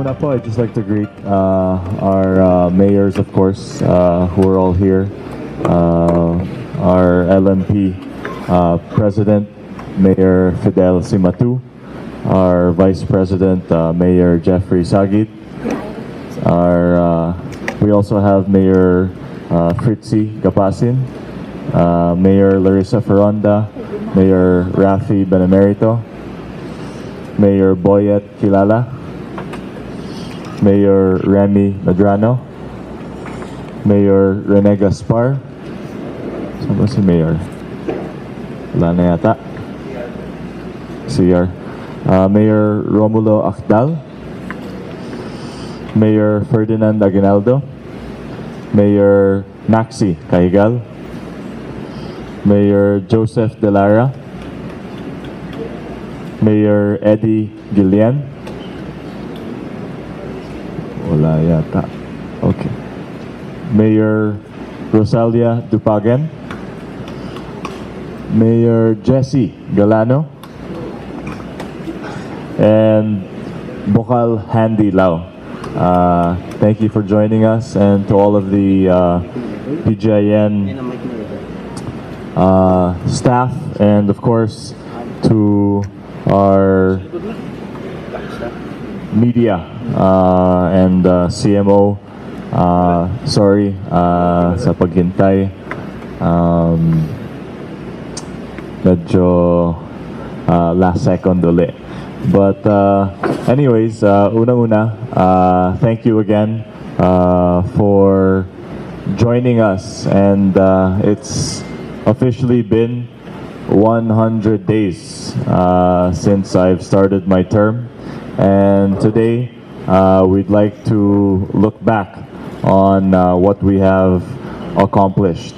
Una-una po, I'd just like to greet our mayors, of course, who are all here. Our LMP President, Mayor Fidel Simatu. Our Vice President, Mayor Jeffrey Sagit. We also have Mayor Fritzy Gapasin, Mayor Larissa Ferronda, Mayor Rafi Benemerito, Mayor Boyet Kilala, Mayor Remy Medrano, Mayor Rene Gaspar. Saan ba si Mayor? Wala na yata. CR. Mayor Romulo Akdal, Mayor Ferdinand Aguinaldo, Mayor Maxi Cahigal, Mayor Joseph De Lara, Mayor Eddie Gillian. Wala yata. Okay. Mayor Rosalia Dupagen, Mayor Jesse Galano, and Bokal Handy Lau. Thank you for joining us, and to all of the PGIN staff, and of course to our media and CMO. Sorry sa paghintay. Medyo last second ulit. But anyways, unang-una, thank you again for joining us, and it's officially been 100 days since I've started my term, and today we'd like to look back on what we have accomplished.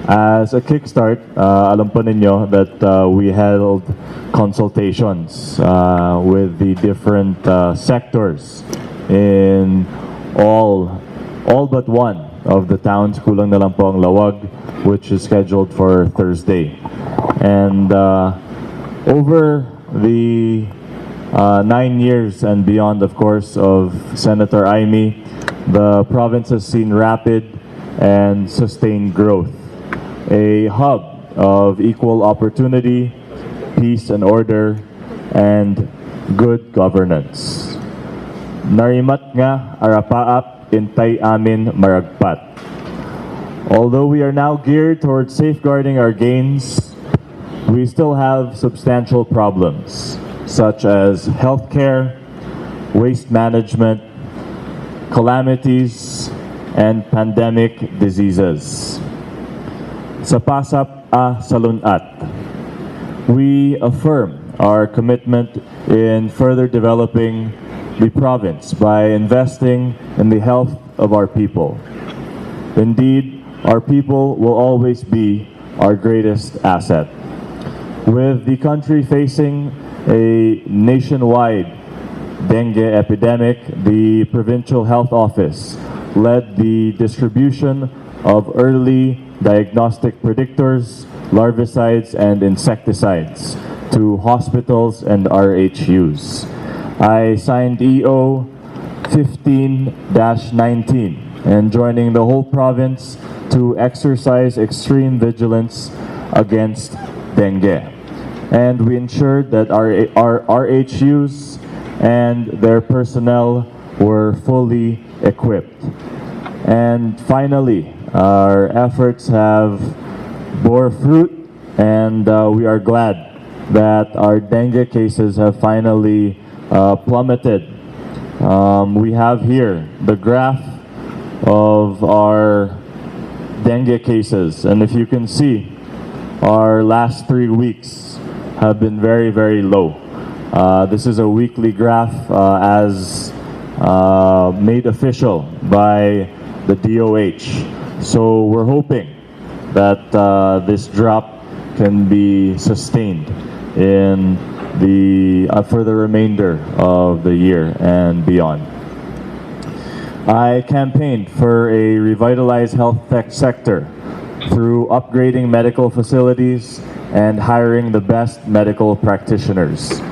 As a kickstart, alam po ninyo that we held consultations with the different sectors in all but one of the towns. Kulang na lang po ang Laoag, which is scheduled for Thursday. And over the 9 years and beyond, of course, of Senator Aimee, the province has seen rapid and sustained growth. A hub of equal opportunity, peace and order, and good governance. Narimat nga arapaap intay amin maragpat. Although we are now geared towards safeguarding our gains, we still have substantial problems such as healthcare, waste management, calamities, and pandemic diseases. Sa pasap a salunat, we affirm our commitment in further developing the province by investing in the health of our people. Indeed, our people will always be our greatest asset. With the country facing a nationwide dengue epidemic, the Provincial Health Office led the distribution of early diagnostic predictors, larvicides, and insecticides to hospitals and RHUs. I signed EO 15-19 and joining the whole province to exercise extreme vigilance against dengue. And we ensured that our RHUs and their personnel were fully equipped. And finally, our efforts have bore fruit, and we are glad that our dengue cases have finally plummeted. We have here the graph of our dengue cases, and if you can see, our last 3 weeks have been very, very low. This is a weekly graph as made official by the DOH. So we're hoping that this drop can be sustained in the for the remainder of the year and beyond. I campaigned for a revitalized health tech sector through upgrading medical facilities and hiring the best medical practitioners.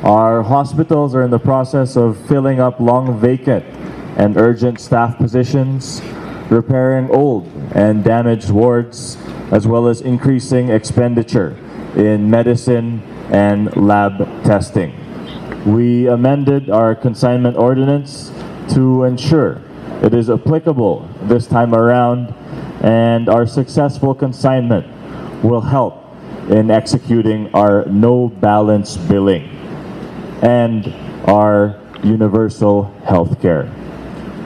Our hospitals are in the process of filling up long vacant and urgent staff positions, repairing old and damaged wards, as well as increasing expenditure in medicine and lab testing. We amended our consignment ordinance to ensure it is applicable this time around, and our successful consignment will help in executing our no balance billing and our universal health care.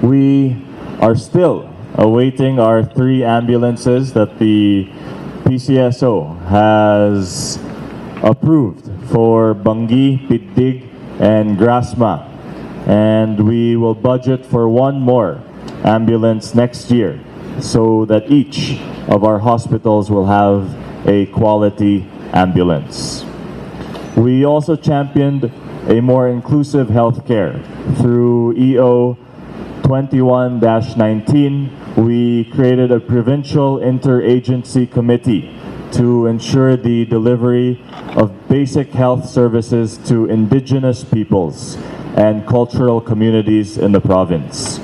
We are still awaiting our 3 ambulances that the PCSO has approved for Bangi, Piddig, and Grasma, and we will budget for 1 more ambulance next year so that each of our hospitals will have a quality ambulance. We also championed a more inclusive healthcare through EO 21-19. We created a provincial interagency committee to ensure the delivery of basic health services to indigenous peoples and cultural communities in the province.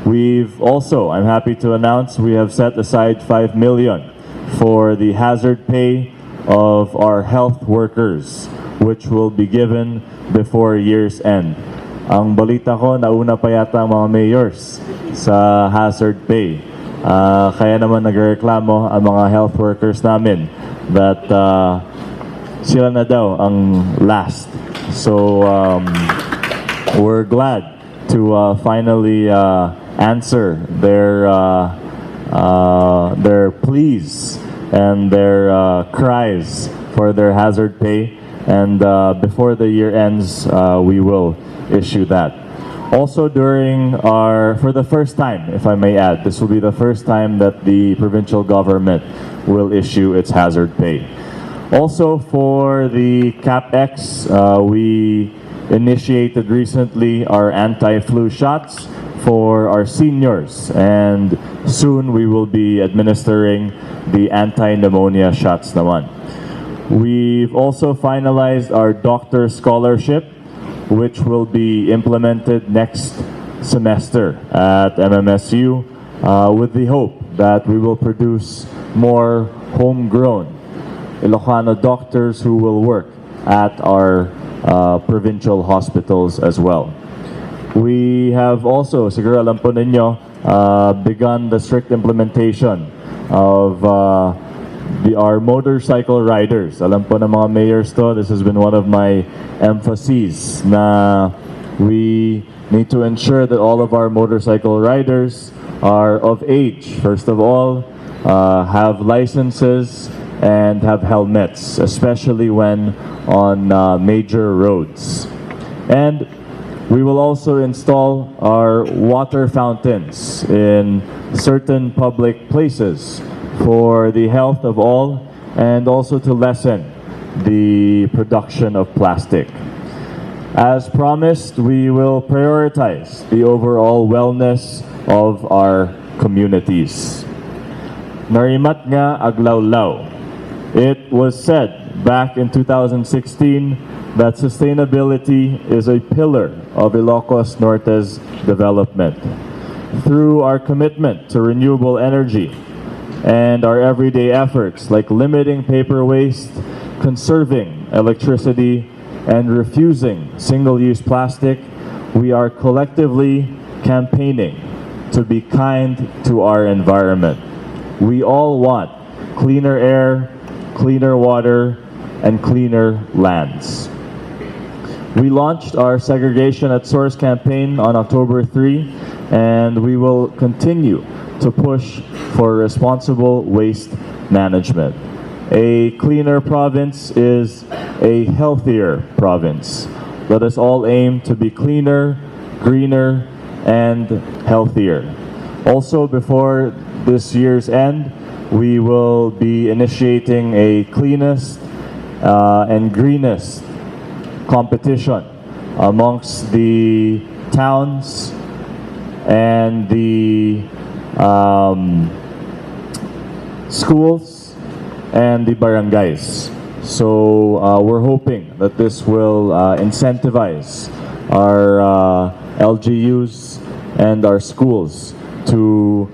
We've also, I'm happy to announce, we have set aside 5 million for the hazard pay of our health workers, which will be given before year's end. Ang balita ko, nauna pa yata ang mga mayors sa hazard pay. Kaya naman nagreklamo ang mga health workers namin that sila na daw ang last. So we're glad to finally answer their pleas and their cries for their hazard pay, and before the year ends we will issue that. Also for the first time, if I may add, this will be the first time that the provincial government will issue its hazard pay. Also for the CapEx, we initiated recently our anti-flu shots for our seniors, and soon we will be administering the anti-pneumonia shots naman. We've also finalized our doctor scholarship, which will be implemented next semester at MMSU, with the hope that we will produce more homegrown Ilocano doctors who will work at our provincial hospitals as well. We have also, siguro alam po ninyo, begun the strict implementation of our motorcycle riders. Alam po ng mga mayors to, this has been one of my emphases na we need to ensure that all of our motorcycle riders are of age. First of all, have licenses and have helmets, especially when on major roads. And we will also install our water fountains in certain public places for the health of all, and also to lessen the production of plastic. As promised, we will prioritize the overall wellness of our communities. Narimat nga aglawlaw. It was said back in 2016 that sustainability is a pillar of Ilocos Norte's development. Through our commitment to renewable energy and our everyday efforts like limiting paper waste, conserving electricity, and refusing single-use plastic, we are collectively campaigning to be kind to our environment. We all want cleaner air, cleaner water, and cleaner lands. We launched our Segregation at Source campaign on October 3, and we will continue to push for responsible waste management. A cleaner province is a healthier province. Let us all aim to be cleaner, greener, and healthier. Also, before this year's end, we will be initiating a cleanest and greenest competition amongst the towns and the schools and the barangays. So we're hoping that this will incentivize our LGUs and our schools to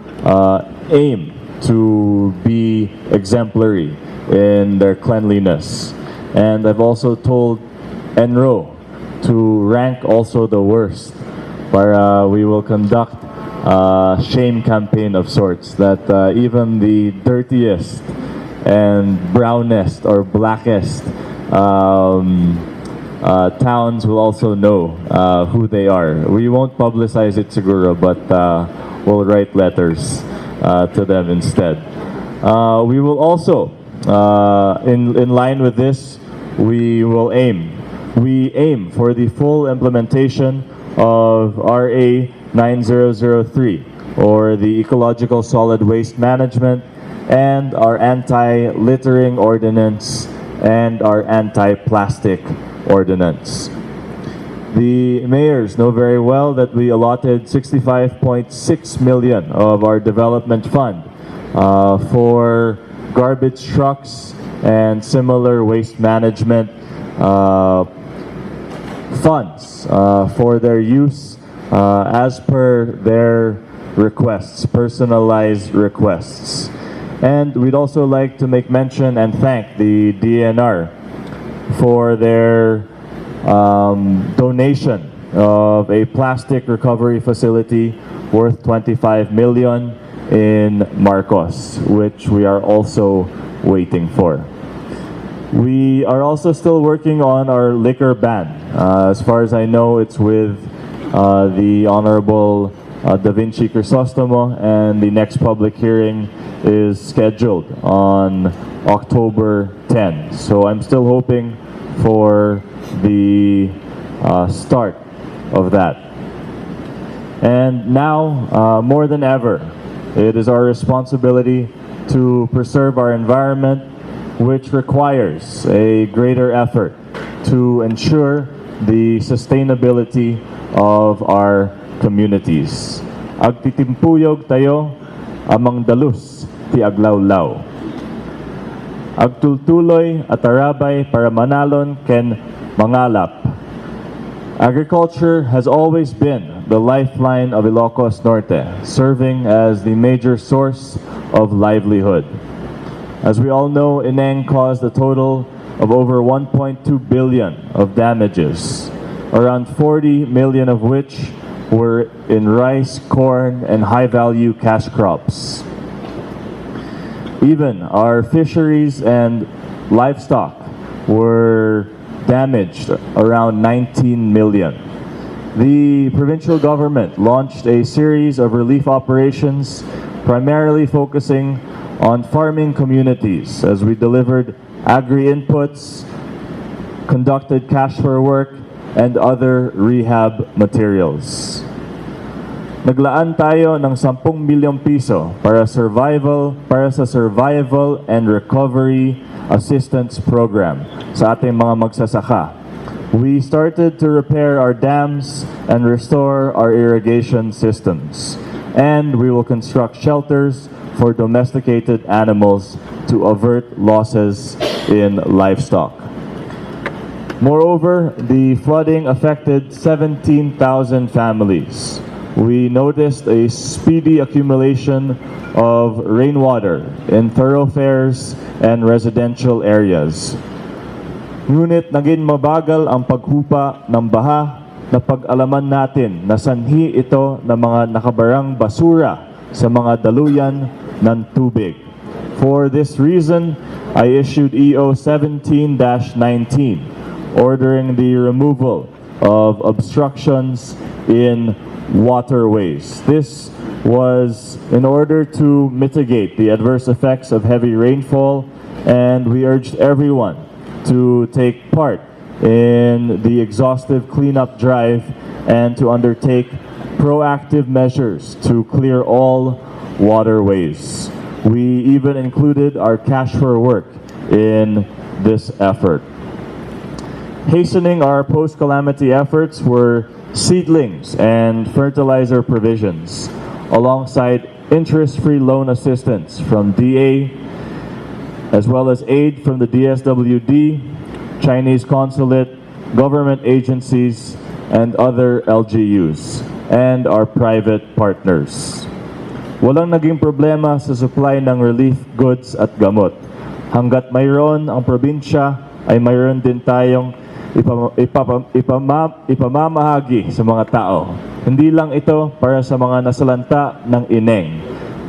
aim to be exemplary in their cleanliness. And I've also told Enro to rank also the worst, where we will conduct a shame campaign of sorts, that even the dirtiest and brownest or blackest towns will also know who they are. We won't publicize it siguro, but we'll write letters to them instead. We will also, in line with this, we aim for the full implementation of RA 9003, or the Ecological Solid Waste Management, and our anti-littering ordinance and our anti-plastic ordinance. The mayors know very well that we allotted 65.6 million of our development fund for garbage trucks and similar waste management funds for their use as per their requests, personalized requests. And we'd also like to make mention and thank the DNR for their donation of a plastic recovery facility worth 25 million in Marcos, which we are also waiting for. We are also still working on our liquor ban. As far as I know, it's with the Honorable Da Vinci Crisostomo, and the next public hearing is scheduled on October 10. So I'm still hoping for the start of that. And now, more than ever, it is our responsibility to preserve our environment, which requires a greater effort to ensure the sustainability of our communities. Agtitimpuyog tayo amang dalus ti aglawlaw. Agtultuloy at arabay para manalon ken mangalap. Agriculture has always been the lifeline of Ilocos Norte, serving as the major source of livelihood. As we all know, Ineng caused a total of over 1.2 billion of damages, around 40 million of which were in rice, corn, and high-value cash crops. Even our fisheries and livestock were damaged, around 19 million. The provincial government launched a series of relief operations, primarily focusing on farming communities, as we delivered agri-inputs, conducted cash for work, and other rehab materials. Naglaan tayo ng 10 milyong piso para sa survival and recovery assistance program sa ating mga magsasaka. We started to repair our dams and restore our irrigation systems. And we will construct shelters for domesticated animals to avert losses in livestock. Moreover, the flooding affected 17,000 families. We noticed a speedy accumulation of rainwater in thoroughfares and residential areas. Ngunit naging mabagal ang paghupa ng baha na pag-alaman natin na sanhi ito ng mga nakabarang basura sa mga daluyan ng tubig. For this reason, I issued EO 17-19, ordering the removal of obstructions in waterways. This was in order to mitigate the adverse effects of heavy rainfall, and we urged everyone to take part in the exhaustive cleanup drive and to undertake proactive measures to clear all waterways. We even included our cash for work in this effort. Hastening our post-calamity efforts were seedlings and fertilizer provisions, alongside interest-free loan assistance from DA, as well as aid from the DSWD, Chinese consulate, government agencies, and other LGUs, and our private partners. Walang naging problema sa supply ng relief goods at gamot. Hanggat mayroon ang probinsya, ay mayroon din tayong ipamamahagi sa mga tao. Hindi lang ito para sa mga nasalanta ng ineng.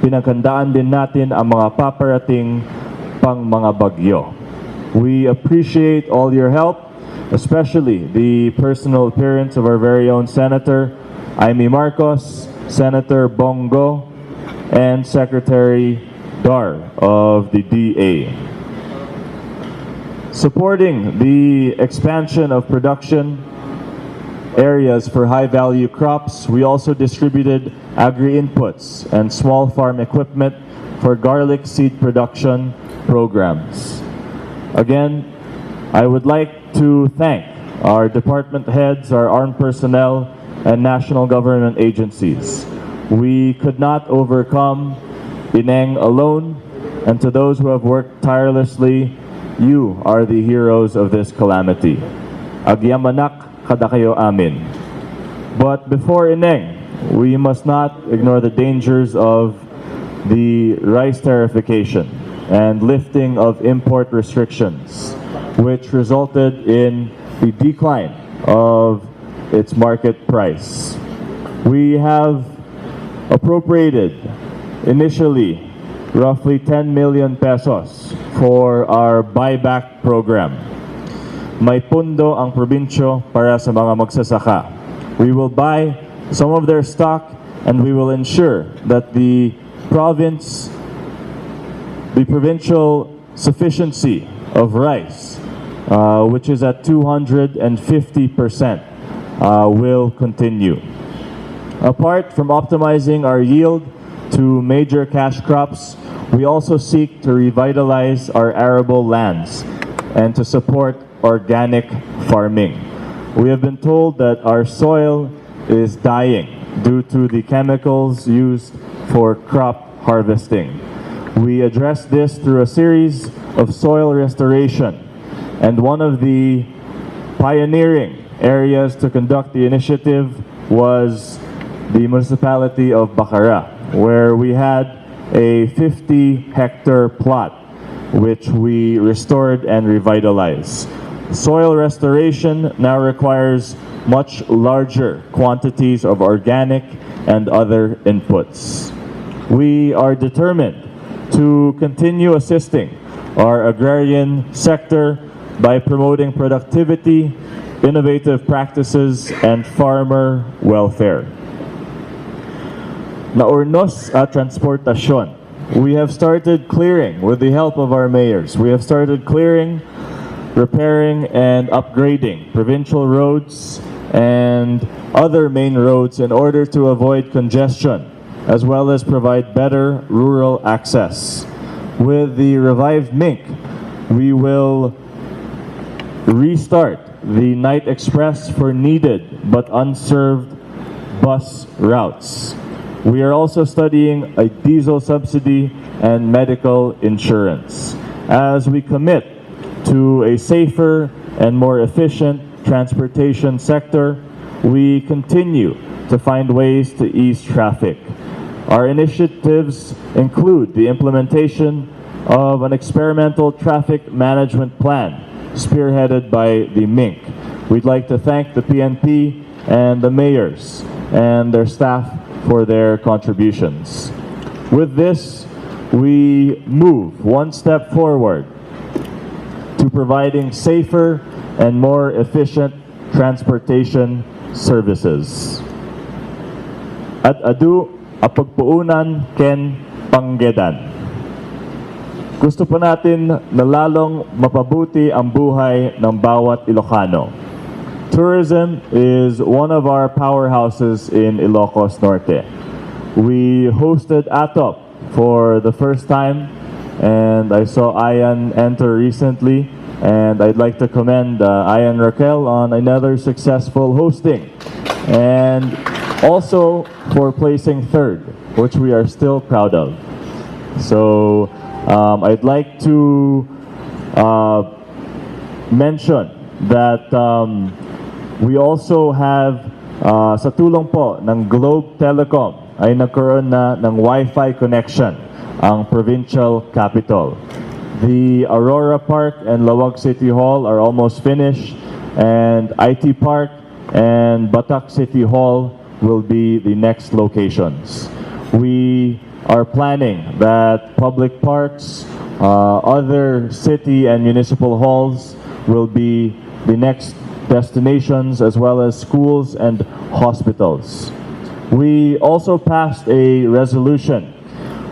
Pinaghandaan din natin ang mga paparating pang mga bagyo. We appreciate all your help, especially the personal appearance of our very own Senator Amy Marcos, Senator Bongo, and Secretary Dar of the DA. Supporting the expansion of production areas for high-value crops, we also distributed agri-inputs and small farm equipment for garlic seed production programs. Again, I would like to thank our department heads, our armed personnel, and national government agencies. We could not overcome Ineng alone, and to those who have worked tirelessly, you are the heroes of this calamity. Agyamanak kada kayo amin. But before Ineng, we must not ignore the dangers of the rice tariffication and lifting of import restrictions, which resulted in the decline of its market price. We have appropriated initially roughly 10 million pesos for our buyback program. May pundo ang probinsyo para sa mga magsasaka. We will buy some of their stock and we will ensure that the provincial sufficiency of rice, which is at 250%, will continue. Apart from optimizing our yield to major cash crops, we also seek to revitalize our arable lands and to support organic farming. We have been told that our soil is dying due to the chemicals used for crop harvesting. We address this through a series of soil restoration, and one of the pioneering areas to conduct the initiative was the municipality of Bacara, where we had a 50-hectare plot which we restored and revitalized. Soil restoration now requires much larger quantities of organic and other inputs. We are determined to continue assisting our agrarian sector by promoting productivity, innovative practices, and farmer welfare. Naurnos at transportasyon. We have started clearing with the help of our mayors. We have started clearing, repairing, and upgrading provincial roads and other main roads in order to avoid congestion, as well as provide better rural access. With the revived MINC, we will restart the night express for needed but unserved bus routes. We are also studying a diesel subsidy and medical insurance. As we commit to a safer and more efficient transportation sector, we continue to find ways to ease traffic. Our initiatives include the implementation of an experimental traffic management plan spearheaded by the MINC. We'd like to thank the PNP and the mayors and their staff for their contributions. With this, we move one step forward to providing safer and more efficient transportation services. At adu apagpuunan ken panggedan. Gusto pa natin na lalong mapabuti ang buhay ng bawat Ilocano. Tourism is one of our powerhouses in Ilocos Norte. We hosted ATOP for the first time, and I saw Ayan enter recently, and I'd like to commend Ayan Raquel on another successful hosting, and also for placing third, which we are still proud of. So I'd like to mention that we also have sa tulong po ng Globe Telecom ay nagkaroon na ng Wi-Fi connection ang Provincial Capitol. The Aurora Park and Laoag City Hall are almost finished, and IT Park and Batak City Hall will be the next locations. We are planning that public parks, other city and municipal halls will be the next destinations, as well as schools and hospitals. We also passed a resolution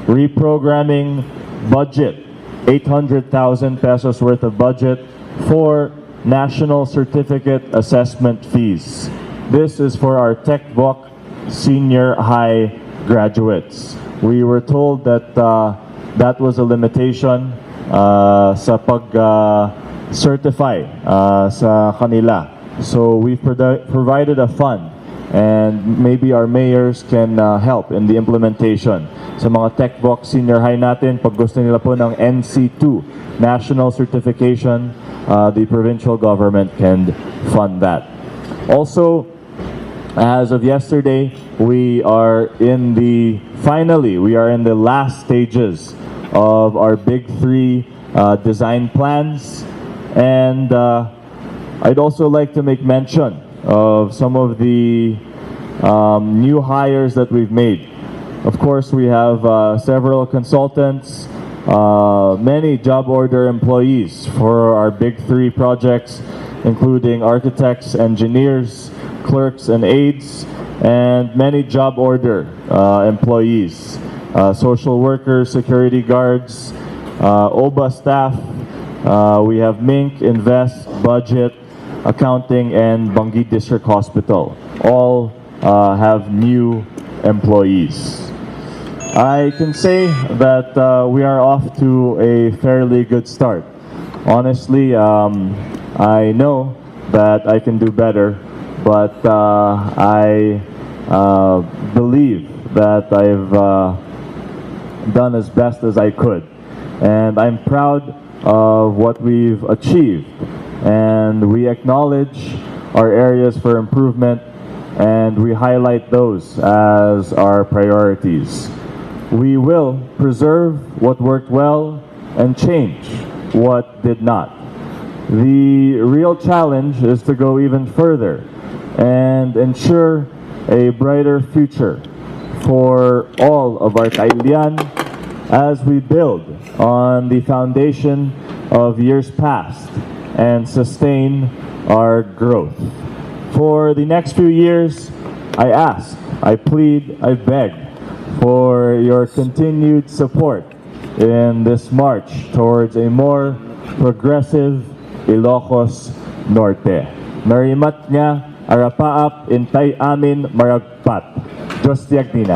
reprogramming budget, 800,000 pesos worth of budget for national certificate assessment fees. This is for our TechVoc senior high graduates. We were told that that was a limitation sa pag-certify sa kanila. So we've provided a fund, and maybe our mayors can help in the implementation. Sa mga TechVoc senior high natin, pag gusto nila po ng NC2, National Certification, the provincial government can fund that. Also, as of yesterday, we are in the last stages of our Big Three design plans, and I'd also like to make mention of some of the new hires that we've made. Of course, we have several consultants, many job order employees for our Big Three projects, including architects, engineers, clerks, and aides, and many job order employees, social workers, security guards, OBA staff. We have Mink, Invest, Budget, Accounting, and Bangi District Hospital. All have new employees. I can say that we are off to a fairly good start. Honestly, I know that I can do better, but I believe that I've done as best as I could. And I'm proud of what we've achieved. And we acknowledge our areas for improvement, and we highlight those as our priorities. We will preserve what worked well and change what did not. The real challenge is to go even further and ensure a brighter future for all of our Kailian as we build on the foundation of years past and sustain our growth. For the next few years, I ask, I plead, I beg for your continued support in this march towards a more progressive Ilocos Norte. Narimat nga arapaap intay amin maragpat. Diyos tiyagdina.